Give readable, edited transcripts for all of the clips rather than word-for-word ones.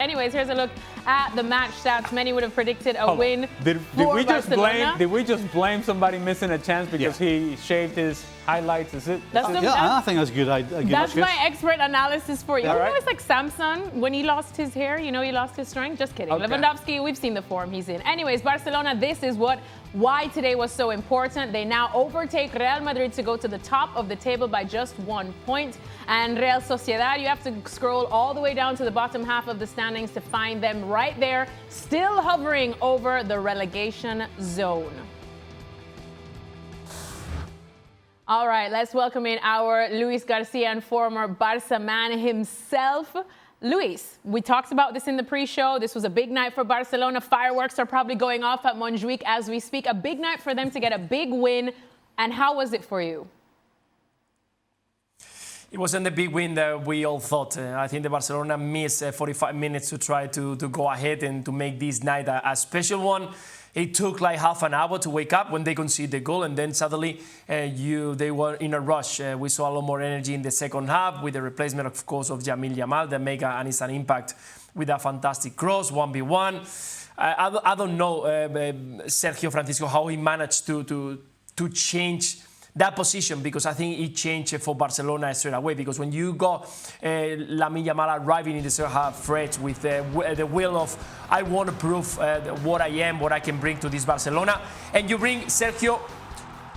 Anyways, here's a look at the match stats. Many would have predicted a win Did we just blame somebody missing a chance because he shaved his highlights? Is it? I think that's good. That's my expert analysis for you. Yeah, You know, right. it's like Samson when he lost his hair. You know, he lost his strength. Just kidding. Okay. Lewandowski, we've seen the form he's in. Anyways, Barcelona. This is why today was so important. They now overtake Real Madrid to go to the top of the table by just 1 point. And Real Sociedad, you have to scroll all the way down to the bottom half of the standings to find them right there, still hovering over the relegation zone. All right, let's welcome in our Luis Garcia and former Barca man himself. Luis, we talked about this in the pre-show. This was a big night for Barcelona. Fireworks are probably going off at Montjuic as we speak. A big night for them to get a big win. And how was it for you? It wasn't the big win that we all thought. I think the Barcelona missed 45 minutes to try to go ahead and to make this night a special one. It took like half an hour to wake up when they conceded the goal, and then suddenly they were in a rush. We saw a lot more energy in the second half with the replacement, of course, of Lamine Yamal that made an instant impact with a fantastic cross, 1v1. I don't know, Sergio Francisco, how he managed to change that position, because I think it changed for Barcelona straight away. Because when you got Lamine Yamal arriving in the second half fresh with the will of, I want to prove what I am, what I can bring to this Barcelona, and you bring Sergio,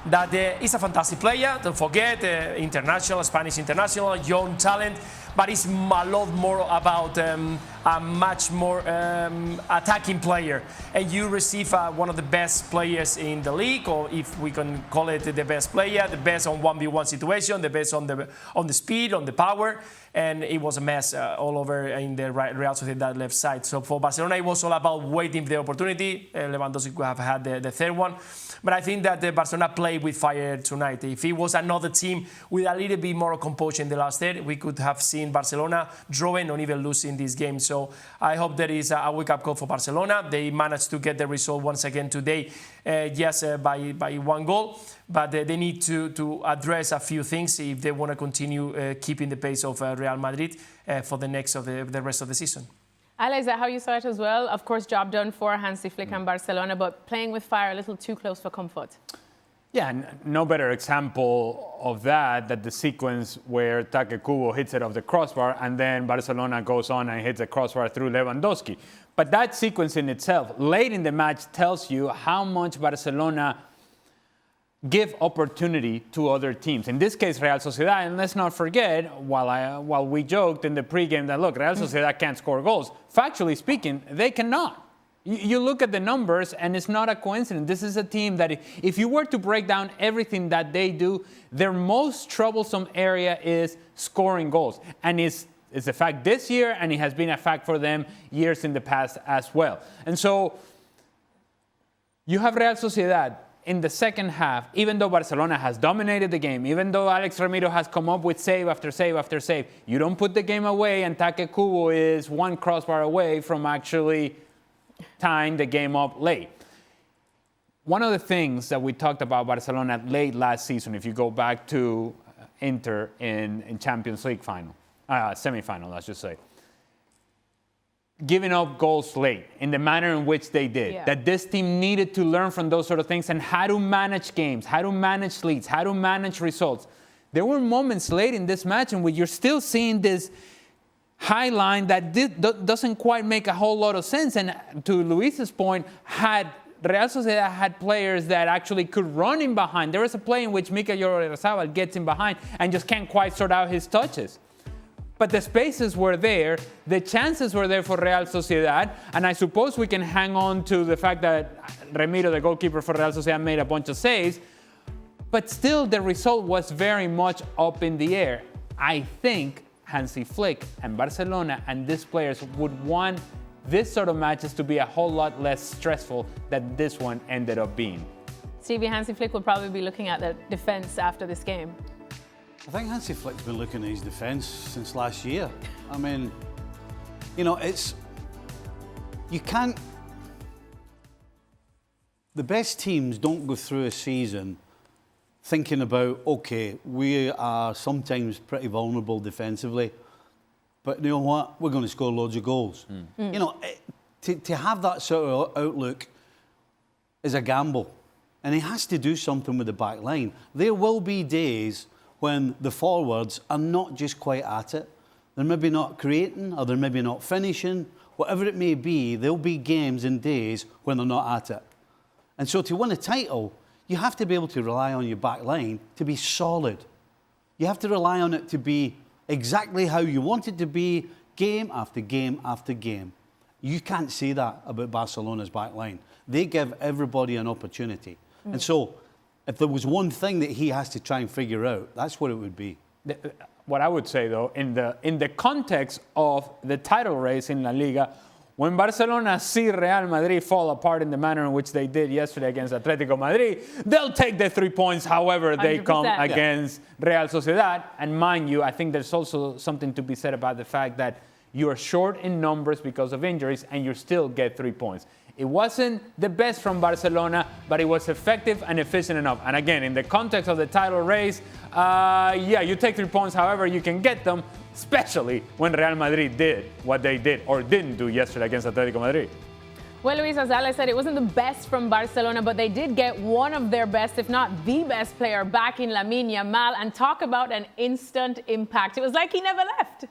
that is a fantastic player, don't forget, international, Spanish international, young talent, but it's a lot more about a much more attacking player. And you receive one of the best players in the league, or if we can call it the best player, the best on 1v1 situation, the best on the speed, on the power. And it was a mess all over in the Real Sociedad left side. So for Barcelona, it was all about waiting for the opportunity. Lewandowski could have had the third one. But I think that Barcelona played with fire tonight. If it was another team with a little bit more composure in the last third, we could have seen Barcelona drawing or even losing this game. So I hope there is a wake-up call for Barcelona. They managed to get the result once again today, by one goal. But they need to address a few things if they want to continue keeping the pace of Real Madrid for the rest of the season. Alex, is that how you saw it as well? Of course, job done for Hansi Flick and Barcelona, but playing with fire a little too close for comfort. Yeah, no better example of that the sequence where Take Kubo hits it off the crossbar and then Barcelona goes on and hits the crossbar through Lewandowski. But that sequence in itself, late in the match, tells you how much Barcelona give opportunity to other teams. In this case, Real Sociedad. And let's not forget, while we joked in the pregame that, look, Real Sociedad can't score goals. Factually speaking, they cannot. You look at the numbers, and it's not a coincidence. This is a team that if you were to break down everything that they do, their most troublesome area is scoring goals. And it's a fact this year, and it has been a fact for them years in the past as well. And so you have Real Sociedad in the second half, even though Barcelona has dominated the game, even though Alex Ramiro has come up with save after save after save, you don't put the game away, and Take Kubo is one crossbar away from actually tying the game up late. One of the things that we talked about Barcelona late last season, if you go back to Inter in Champions League semi-final, I should say, giving up goals late in the manner in which they did, that this team needed to learn from those sort of things and how to manage games, how to manage leads, how to manage results. There were moments late in this match in which you're still seeing this high line that doesn't quite make a whole lot of sense. And to Luis's point, had Real Sociedad had players that actually could run in behind. There was a play in which Mikel Oyarzabal gets in behind and just can't quite sort out his touches. But the spaces were there, the chances were there for Real Sociedad, and I suppose we can hang on to the fact that Ramiro, the goalkeeper for Real Sociedad, made a bunch of saves, but still the result was very much up in the air. I think Hansi Flick and Barcelona and these players would want this sort of matches to be a whole lot less stressful than this one ended up being. Stevie, Hansi Flick will probably be looking at the defense after this game. I think Hansi Flick's been looking at his defence since last year. I mean, you know, you can't, the best teams don't go through a season thinking about, okay, we are sometimes pretty vulnerable defensively. but you know what? We're going to score loads of goals. You know, to have that sort of outlook is a gamble. And he has to do something with the back line. There will be days when the forwards are not just quite at it. They're maybe not creating, or they're maybe not finishing. Whatever it may be, there'll be games and days when they're not at it. And so to win a title, you have to be able to rely on your back line to be solid. You have to rely on it to be exactly how you want it to be, game after game after game. You can't say that about Barcelona's back line. They give everybody an opportunity. And so if there was one thing that he has to try and figure out, that's what it would be. What I would say, though, in the context of the title race in La Liga, when Barcelona see Real Madrid fall apart in the manner in which they did yesterday against Atletico Madrid, they'll take the 3 points however they 100%. come against Real Sociedad. And mind you, I think there's also something to be said about the fact that you are short in numbers because of injuries and you still get 3 points. It wasn't the best from Barcelona, but it was effective and efficient enough. And again, in the context of the title race, yeah, you take 3 points however you can get them, especially when Real Madrid did what they did or didn't do yesterday against Atletico Madrid. Well, Luis, as Alex said, it wasn't the best from Barcelona, but they did get one of their best, if not the best player back in Lamine Yamal, and talk about an instant impact. It was like he never left.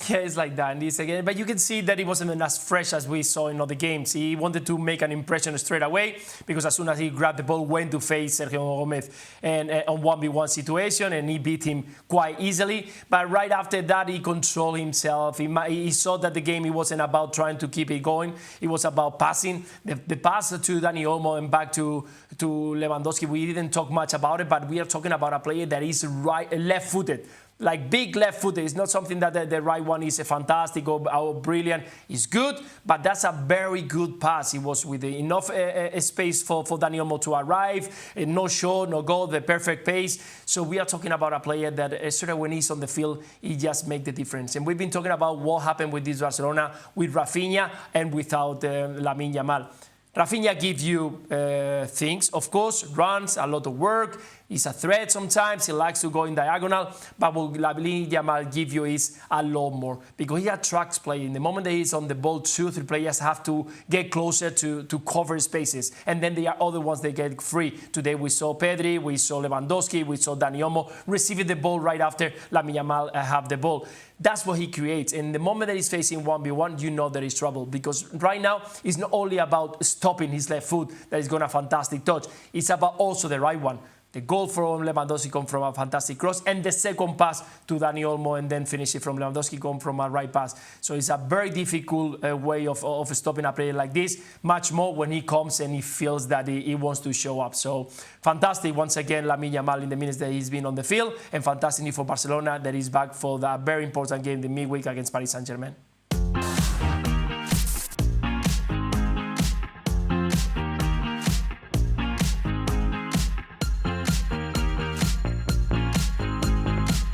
Yeah, it's like that. And this again, but you can see that he wasn't as fresh as we saw in other games. He wanted to make an impression straight away because as soon as he grabbed the ball, went to face Sergio Gomez and on 1v1 situation, and he beat him quite easily. But right after that, he controlled himself. He saw that the game, it wasn't about trying to keep it going. It was about passing. The pass to Dani Olmo and back to Lewandowski, we didn't talk much about it, but we are talking about a player that is left-footed. Like big left footed. It's not something that the right one is fantastic or brilliant. It's good, but that's a very good pass. It was with enough space for Dani Olmo to arrive. No shot, no goal, the perfect pace. So we are talking about a player that sort of when he's on the field, he just makes the difference. And we've been talking about what happened with this Barcelona, with Rafinha and without Lamine Yamal. Rafinha gives you things, of course, runs, a lot of work. He's a threat sometimes. He likes to go in diagonal. But what Lamine Yamal gives you is a lot more because he attracts play. In the moment that he's on the ball, 2-3 players have to get closer to cover spaces. And then there are other ones that get free. Today we saw Pedri, we saw Lewandowski, we saw Dani Olmo receiving the ball right after Lamine Yamal have the ball. That's what he creates. And the moment that he's facing 1v1, you know there is trouble. Because right now, it's not only about stopping his left foot that is going a fantastic touch. It's about also the right one. The goal from Lewandowski come from a fantastic cross, and the second pass to Dani Olmo, and then finish it from Lewandowski come from a right pass. So it's a very difficult way of stopping a player like this, much more when he comes and he feels that he wants to show up. So fantastic once again, Lamine Yamal in the minutes that he's been on the field, and fantastic for Barcelona that is back for that very important game, the midweek against Paris Saint-Germain.